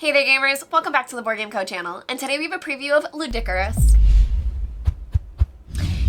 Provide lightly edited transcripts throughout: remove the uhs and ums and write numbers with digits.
Hey there gamers, welcome back to the Board Game Co channel, and today we have a preview of Ludicurrus.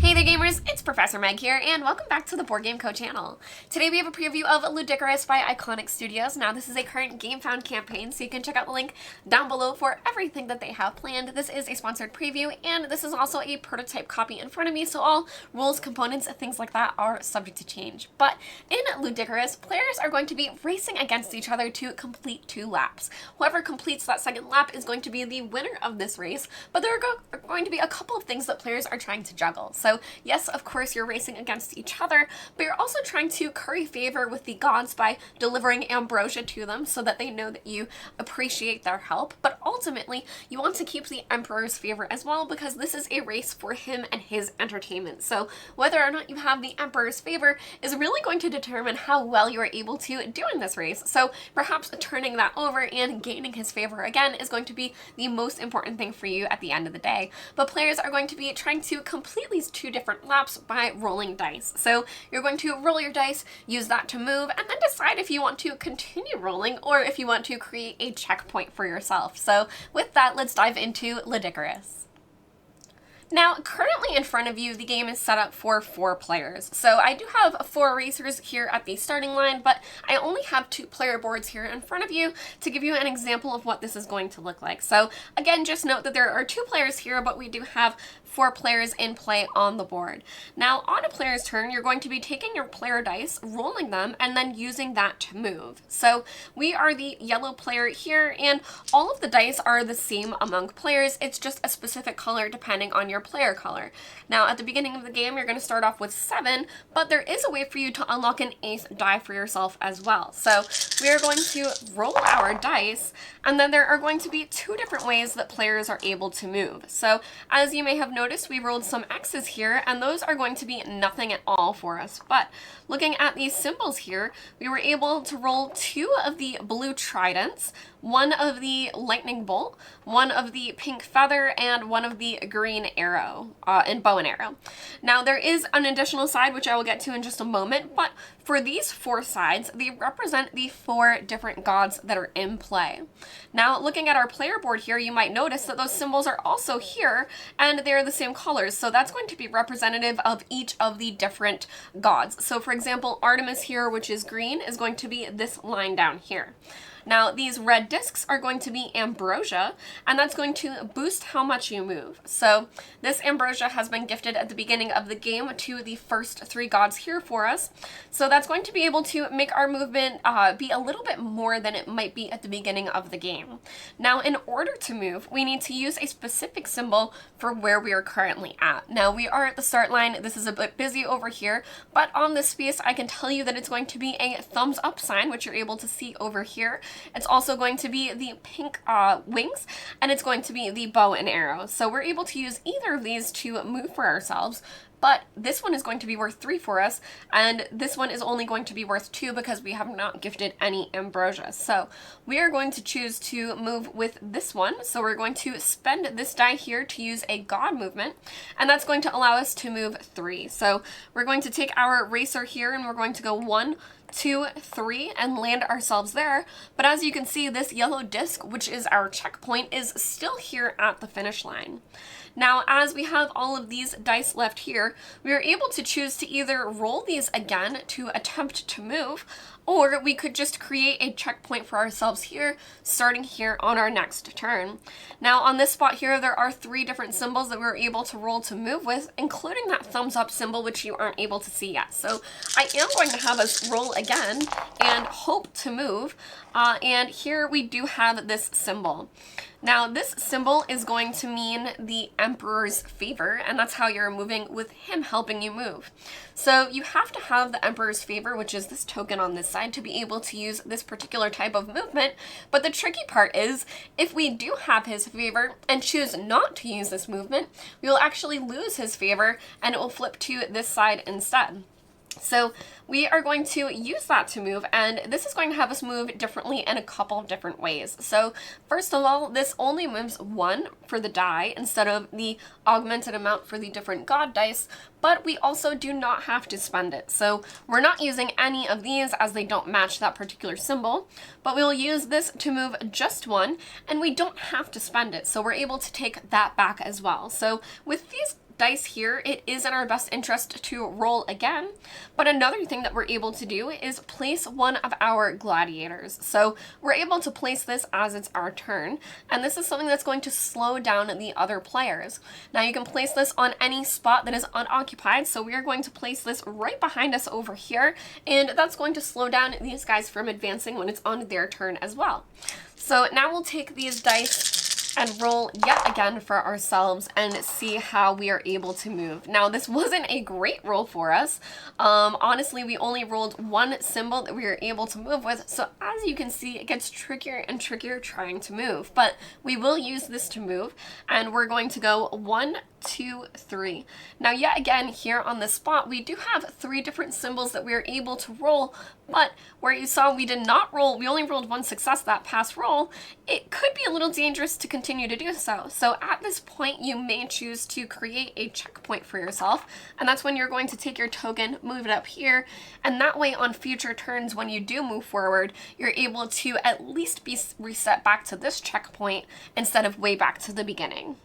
Hey there gamers, it's Professor Meg here, and welcome back to the Board Game Co channel. Today we have a preview of Ludicurrus by Iconic Studios. Now this is a current GameFound campaign, so you can check out the link down below for everything that they have planned. This is a sponsored preview, and this is also a prototype copy in front of me, so all rules, components, things like that are subject to change. But in Ludicurrus, players are going to be racing against each other to complete 2 laps. Whoever completes that second lap is going to be the winner of this race, but there are going to be a couple of things that players are trying to juggle. So yes, of course, you're racing against each other, but you're also trying to curry favor with the gods by delivering ambrosia to them so that they know that you appreciate their help. But ultimately, you want to keep the emperor's favor as well, because this is a race for him and his entertainment. So whether or not you have the emperor's favor is really going to determine how well you are able to do in this race. So perhaps turning that over and gaining his favor again is going to be the most important thing for you at the end of the day. But players are going to be trying to complete these 2 different laps by rolling dice. So you're going to roll your dice, use that to move, and then decide if you want to continue rolling or if you want to create a checkpoint for yourself. So with that, let's dive into Ludicurrus. Now, currently in front of you, the game is set up for 4 players. So I do have 4 racers here at the starting line, but I only have 2 player boards here in front of you to give you an example of what this is going to look like. So again, just note that there are 2 players here, but we do have 4 players in play on the board. Now, on a player's turn, you're going to be taking your player dice, rolling them, and then using that to move. So we are the yellow player here, and all of the dice are the same among players. It's just a specific color depending on your player color. Now, at the beginning of the game, you're going to start off with 7, but there is a way for you to unlock an 8th die for yourself as well. So we are going to roll our dice, and then there are going to be 2 different ways that players are able to move. So as you may have noticed, we rolled some X's here, and those are going to be nothing at all for us. But looking at these symbols here, we were able to roll 2 of the blue tridents, 1 of the lightning bolt, 1 of the pink feather, and 1 of the green arrow, and bow and arrow. Now there is an additional side, which I will get to in just a moment, but for these 4 sides, they represent the 4 different gods that are in play. Now, looking at our player board here, you might notice that those symbols are also here, and they're the same colors, so that's going to be representative of each of the different gods. So for example, Artemis here, which is green, is going to be this line down here. Now, these red discs are going to be ambrosia, and that's going to boost how much you move. So this ambrosia has been gifted at the beginning of the game to the first 3 gods here for us. So that's going to be able to make our movement be a little bit more than it might be at the beginning of the game. Now, in order to move, we need to use a specific symbol for where we are currently at. Now, we are at the start line. This is a bit busy over here, but on this space, I can tell you that it's going to be a thumbs up sign, which you're able to see over here. It's also going to be the pink wings, and it's going to be the bow and arrow. So we're able to use either of these to move for ourselves, but this one is going to be worth 3 for us, and this one is only going to be worth 2 because we have not gifted any ambrosia. So we are going to choose to move with this one. So we're going to spend this die here to use a god movement, and that's going to allow us to move 3. So we're going to take our racer here, and we're going to go 1, 2, 3, and land ourselves there. But as you can see, this yellow disc, which is our checkpoint, is still here at the finish line. Now, as we have all of these dice left here, we are able to choose to either roll these again to attempt to move, or we could just create a checkpoint for ourselves here, starting here on our next turn. Now, on this spot here, there are 3 different symbols that we're able to roll to move with, including that thumbs up symbol, which you aren't able to see yet. So I am going to have us roll again and hope to move, and here we do have this symbol. Now, this symbol is going to mean the emperor's favor, and that's how you're moving with him helping you move. So you have to have the emperor's favor, which is this token on this side, to be able to use this particular type of movement. But the tricky part is, if we do have his favor and choose not to use this movement, we will actually lose his favor, and it will flip to this side instead. So we are going to use that to move, and this is going to have us move differently in a couple of different ways. So first of all, this only moves 1 for the die instead of the augmented amount for the different god dice, but we also do not have to spend it. So we're not using any of these as they don't match that particular symbol, but we'll use this to move just 1, and we don't have to spend it. So we're able to take that back as well. So with these dice here, it is in our best interest to roll again, but another thing that we're able to do is place one of our gladiators. So we're able to place this as it's our turn, and this is something that's going to slow down the other players. Now you can place this on any spot that is unoccupied, so we are going to place this right behind us over here, and that's going to slow down these guys from advancing when it's on their turn as well. So now we'll take these dice and roll yet again for ourselves and see how we are able to move. Now, this wasn't a great roll for us. Honestly, we only rolled 1 symbol that we were able to move with, so as you can see, it gets trickier and trickier trying to move. But we will use this to move, and we're going to go 1, 2, 3. Now, yet again, here on this spot, we do have 3 different symbols that we are able to roll, but where you saw we did not roll, we only rolled 1 success that past roll, it could be a little dangerous to continue to do so. So at this point, you may choose to create a checkpoint for yourself, and that's when you're going to take your token, move it up here, and that way on future turns when you do move forward, you're able to at least be reset back to this checkpoint instead of way back to the beginning.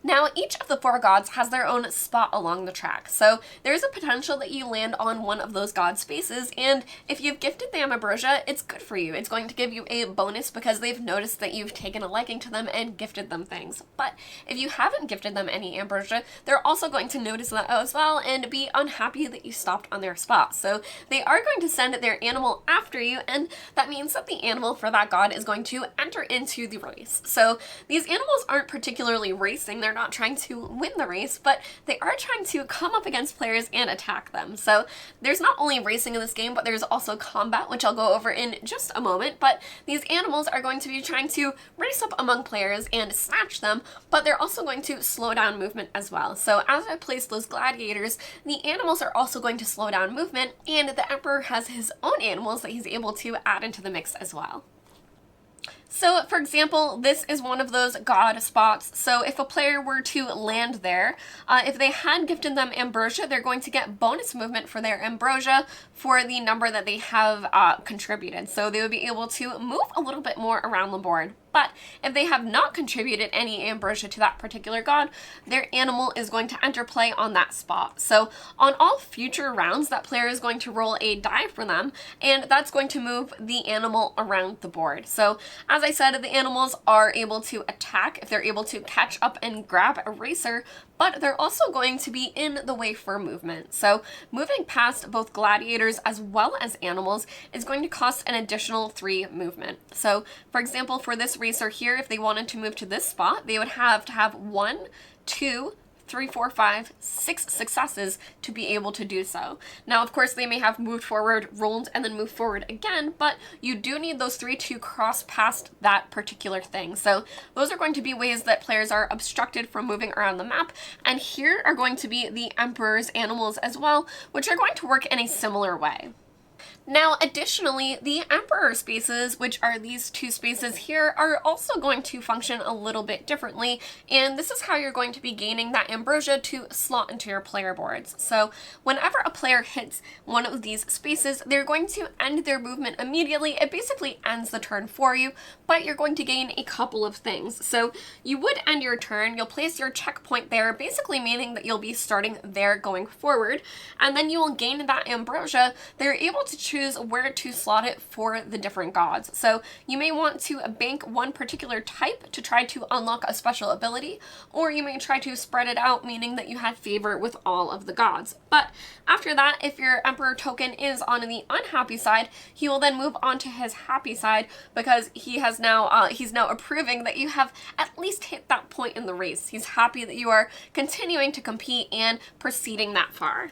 Now, each of the 4 gods has their own spot along the track, so there's a potential that you land on one of those god spaces, and if you've gifted them ambrosia, it's good for you. It's going to give you a bonus because they've noticed that you've taken a liking to them and gifted them things. But if you haven't gifted them any ambrosia, they're also going to notice that as well and be unhappy that you stopped on their spot. So they are going to send their animal after you, and that means that the animal for that god is going to enter into the race. So these animals aren't particularly racing, they're not trying to win the race, but they are trying to come up against players and attack them. So there's not only racing in this game, but there's also combat, which I'll go over in just a moment. But these animals are going to be trying to race up among players and snatch them, but they're also going to slow down movement as well. So as I place those gladiators, the animals are also going to slow down movement, and the emperor has his own animals that he's able to add into the mix as well. So, for example, this is one of those god spots. So if a player were to land there, if they had gifted them ambrosia, they're going to get bonus movement for their ambrosia for the number that they have contributed. So they would be able to move a little bit more around the board. But if they have not contributed any ambrosia to that particular god, their animal is going to enter play on that spot. So on all future rounds, that player is going to roll a die for them, and that's going to move the animal around the board. So as I said, the animals are able to attack if they're able to catch up and grab a racer, but they're also going to be in the way for movement. So moving past both gladiators as well as animals is going to cost an additional 3 movement. So for example, for this racer here, if they wanted to move to this spot, they would have to have 1, 2, 3, 4, 5, 6 successes to be able to do so. Now, of course, they may have moved forward, rolled, and then moved forward again, but you do need those 3 to cross past that particular thing. So those are going to be ways that players are obstructed from moving around the map, and here are going to be the emperor's animals as well, which are going to work in a similar way. Now, additionally, the emperor spaces, which are these 2 spaces here, are also going to function a little bit differently, and this is how you're going to be gaining that ambrosia to slot into your player boards. So whenever a player hits one of these spaces, they're going to end their movement immediately. It basically ends the turn for you, but you're going to gain a couple of things. So you would end your turn, you'll place your checkpoint there, basically meaning that you'll be starting there going forward, and then you will gain that ambrosia. They're able to choose where to slot it for the different gods. So you may want to bank one particular type to try to unlock a special ability, or you may try to spread it out, meaning that you have favor with all of the gods. But after that, if your emperor token is on the unhappy side, he will then move on to his happy side because he has now he's now approving that you have at least hit that point in the race. He's happy that you are continuing to compete and proceeding that far.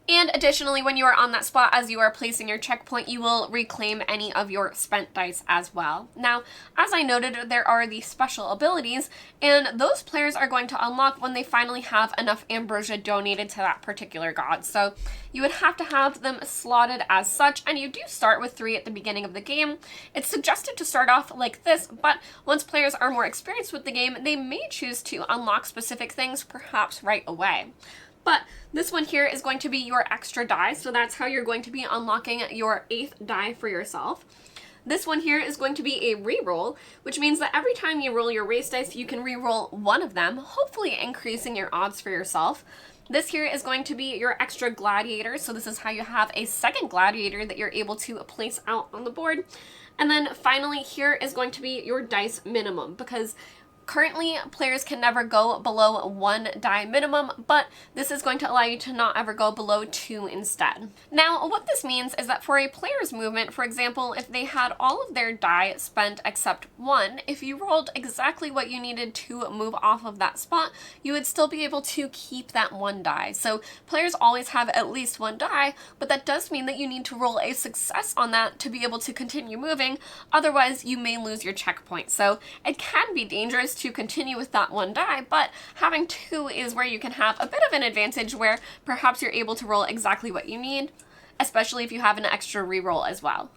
And additionally, when you are on that spot, as you are placing your checkpoint, you will reclaim any of your spent dice as well. Now, as I noted, there are the special abilities, and those players are going to unlock when they finally have enough ambrosia donated to that particular god. So you would have to have them slotted as such, and you do start with 3 at the beginning of the game. It's suggested to start off like this, but once players are more experienced with the game, they may choose to unlock specific things perhaps right away. But this one here is going to be your extra die, so that's how you're going to be unlocking your 8th die for yourself. This one here is going to be a reroll, which means that every time you roll your race dice, you can reroll one of them, hopefully increasing your odds for yourself. This here is going to be your extra gladiator, so this is how you have a second gladiator that you're able to place out on the board. And then finally here is going to be your dice minimum, because currently, players can never go below 1 die minimum, but this is going to allow you to not ever go below 2 instead. Now, what this means is that for a player's movement, for example, if they had all of their die spent except 1, if you rolled exactly what you needed to move off of that spot, you would still be able to keep that 1 die. So players always have at least 1 die, but that does mean that you need to roll a success on that to be able to continue moving, otherwise you may lose your checkpoint. So it can be dangerous to continue with that 1 die, but having 2 is where you can have a bit of an advantage where perhaps you're able to roll exactly what you need, especially if you have an extra reroll as well.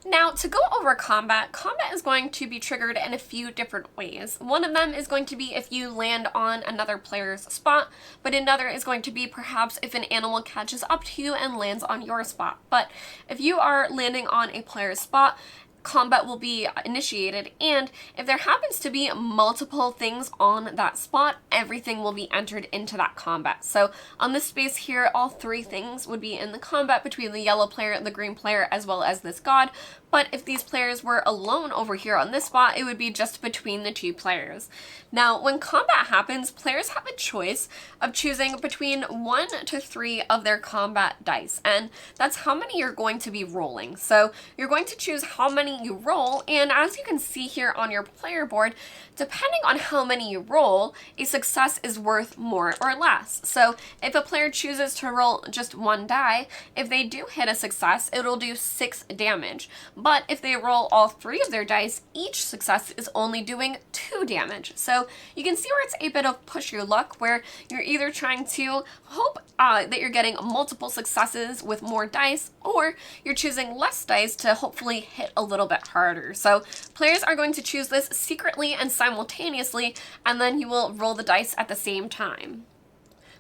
Now, to go over combat is going to be triggered in a few different ways. One of them is going to be if you land on another player's spot, but another is going to be perhaps if an animal catches up to you and lands on your spot. But if you are landing on a player's spot, combat will be initiated, and if there happens to be multiple things on that spot, everything will be entered into that combat. So on this space here, all 3 things would be in the combat between the yellow player and the green player, as well as this god. But if these players were alone over here on this spot, it would be just between the 2 players. Now, when combat happens, players have a choice of choosing between 1 to 3 of their combat dice, and that's how many you're going to be rolling. So you're going to choose how many you roll, and as you can see here on your player board, depending on how many you roll, a success is worth more or less. So if a player chooses to roll just 1 die, if they do hit a success, it'll do 6 damage. But if they roll all 3 of their dice, each success is only doing 2 damage. So you can see where it's a bit of push your luck, where you're either trying to hope that you're getting multiple successes with more dice, or you're choosing less dice to hopefully hit a little bit harder. So players are going to choose this secretly and simultaneously, and then you will roll the dice at the same time.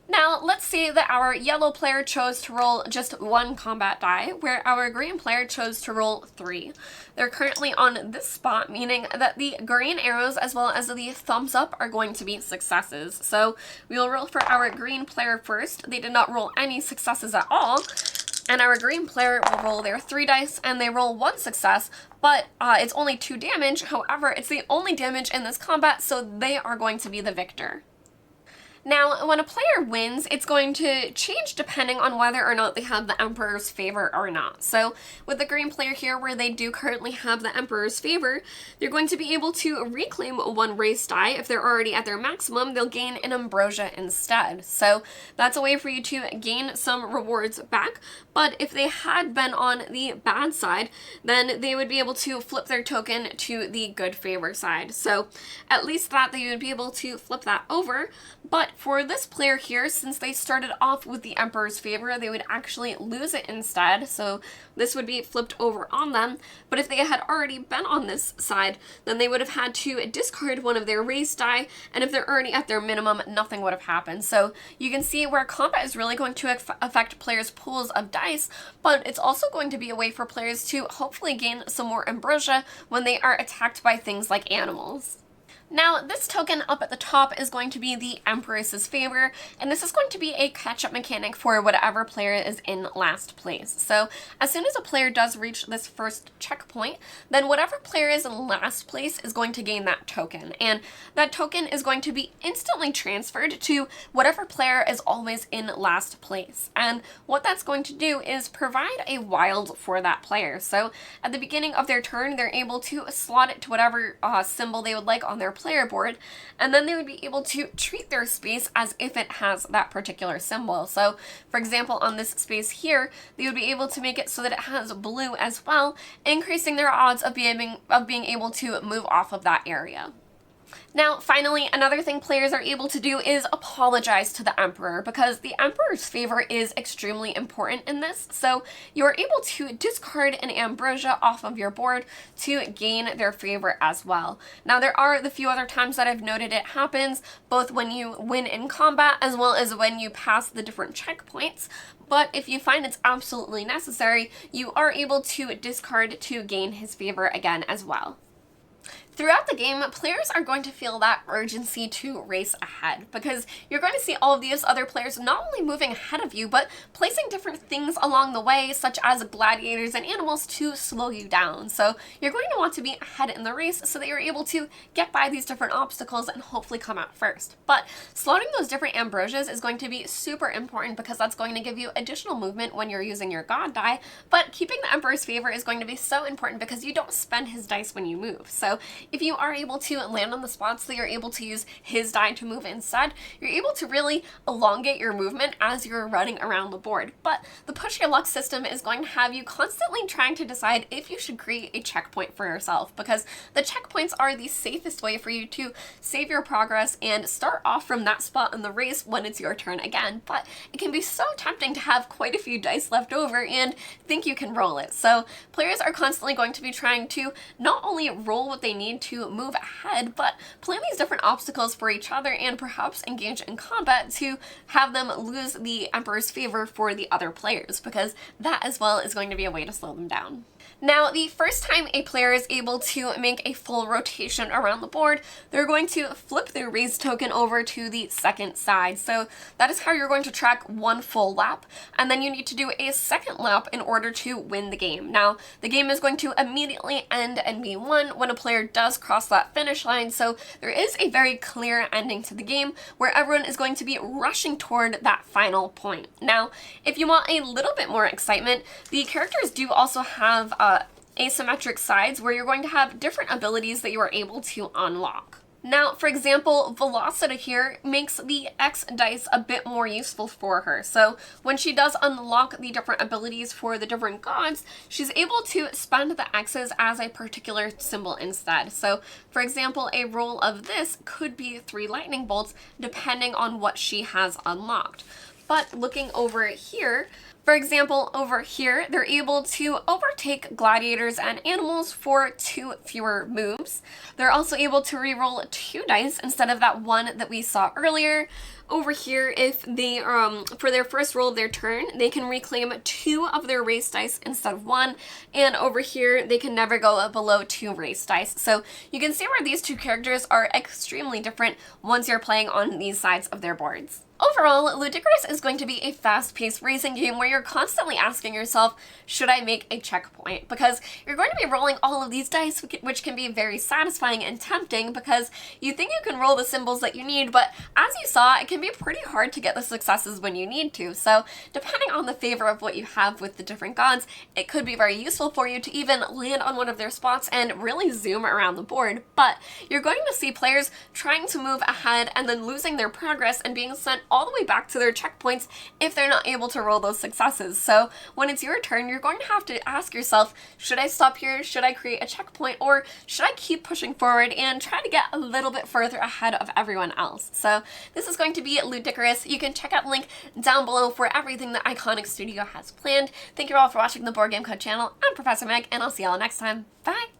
Now, let's say that our yellow player chose to roll just 1 combat die, where our green player chose to roll 3. They're currently on this spot, meaning that the green arrows as well as the thumbs up are going to be successes. So we will roll for our green player first. They did not roll any successes at all. And our green player will roll their 3 dice, and they roll 1 success, but it's only 2 damage. However, it's the only damage in this combat, so they are going to be the victor. Now, when a player wins, it's going to change depending on whether or not they have the Emperor's favor or not. So with the green player here, where they do currently have the Emperor's favor, they're going to be able to reclaim 1 race die. If they're already at their maximum, they'll gain an ambrosia instead. So that's a way for you to gain some rewards back. But if they had been on the bad side, then they would be able to flip their token to the good favor side. So at least that they would be able to flip that over. But for this player here, since they started off with the Emperor's favor, they would actually lose it instead. So this would be flipped over on them. But if they had already been on this side, then they would have had to discard 1 of their race die. And if they're already at their minimum, nothing would have happened. So you can see where combat is really going to affect players' pools of dice, but it's also going to be a way for players to hopefully gain some more ambrosia when they are attacked by things like animals. Now, this token up at the top is going to be the Empress's favor, and this is going to be a catch-up mechanic for whatever player is in last place. So as soon as a player does reach this first checkpoint, then whatever player is in last place is going to gain that token, and that token is going to be instantly transferred to whatever player is always in last place. And what that's going to do is provide a wild for that player. So at the beginning of their turn, they're able to slot it to whatever symbol they would like on their player board, and then they would be able to treat their space as if it has that particular symbol. So, for example, on this space here, they would be able to make it so that it has blue as well, increasing their odds of being able to move off of that area. Now, finally, another thing players are able to do is apologize to the Emperor, because the Emperor's favor is extremely important in this, so you're able to discard an ambrosia off of your board to gain their favor as well. Now, there are the few other times that I've noted it happens, both when you win in combat as well as when you pass the different checkpoints, but if you find it's absolutely necessary, you are able to discard to gain his favor again as well. Throughout the game, players are going to feel that urgency to race ahead, because you're going to see all of these other players not only moving ahead of you, but placing different things along the way, such as gladiators and animals, to slow you down. So you're going to want to be ahead in the race so that you're able to get by these different obstacles and hopefully come out first. But slotting those different ambrosias is going to be super important, because that's going to give you additional movement when you're using your god die, but keeping the Emperor's favor is going to be so important because you don't spend his dice when you move. So if you are able to land on the spots that you're able to use his die to move instead, you're able to really elongate your movement as you're running around the board. But the push your luck system is going to have you constantly trying to decide if you should create a checkpoint for yourself, because the checkpoints are the safest way for you to save your progress and start off from that spot in the race when it's your turn again. But it can be so tempting to have quite a few dice left over and think you can roll it. So players are constantly going to be trying to not only roll what they need to move ahead, but plan these different obstacles for each other and perhaps engage in combat to have them lose the Emperor's favor for the other players, because that as well is going to be a way to slow them down. Now, the first time a player is able to make a full rotation around the board, they're going to flip their raise token over to the second side. So that is how you're going to track one full lap, and then you need to do a second lap in order to win the game. Now, the game is going to immediately end and be won when a player does cross that finish line, so there is a very clear ending to the game where everyone is going to be rushing toward that final point. Now, if you want a little bit more excitement, the characters do also have asymmetric sides where you're going to have different abilities that you are able to unlock. Now, for example, Velocity here makes the X dice a bit more useful for her. So when she does unlock the different abilities for the different gods, she's able to spend the X's as a particular symbol instead. So, for example, a roll of this could be 3 lightning bolts depending on what she has unlocked. But looking over here, for example, over here, they're able to overtake gladiators and animals for 2 fewer moves. They're also able to reroll 2 dice instead of that 1 that we saw earlier. Over here, if they, for their first roll of their turn, they can reclaim 2 of their race dice instead of 1. And over here, they can never go below 2 race dice. So you can see where these 2 characters are extremely different once you're playing on these sides of their boards. Overall, Ludicurrus is going to be a fast-paced racing game where you're constantly asking yourself, should I make a checkpoint? Because you're going to be rolling all of these dice, which can be very satisfying and tempting because you think you can roll the symbols that you need, but as you saw, it can be pretty hard to get the successes when you need to. So depending on the favor of what you have with the different gods, it could be very useful for you to even land on one of their spots and really zoom around the board. But you're going to see players trying to move ahead and then losing their progress and being sent all the way back to their checkpoints if they're not able to roll those successes. So when it's your turn, you're going to have to ask yourself, should I stop here? Should I create a checkpoint? Or should I keep pushing forward and try to get a little bit further ahead of everyone else? So this is going to be Ludicurrus. You can check out the link down below for everything that Iconic Studio has planned. Thank you all for watching the Board Game Code channel. I'm Professor Meg, and I'll see y'all next time. Bye!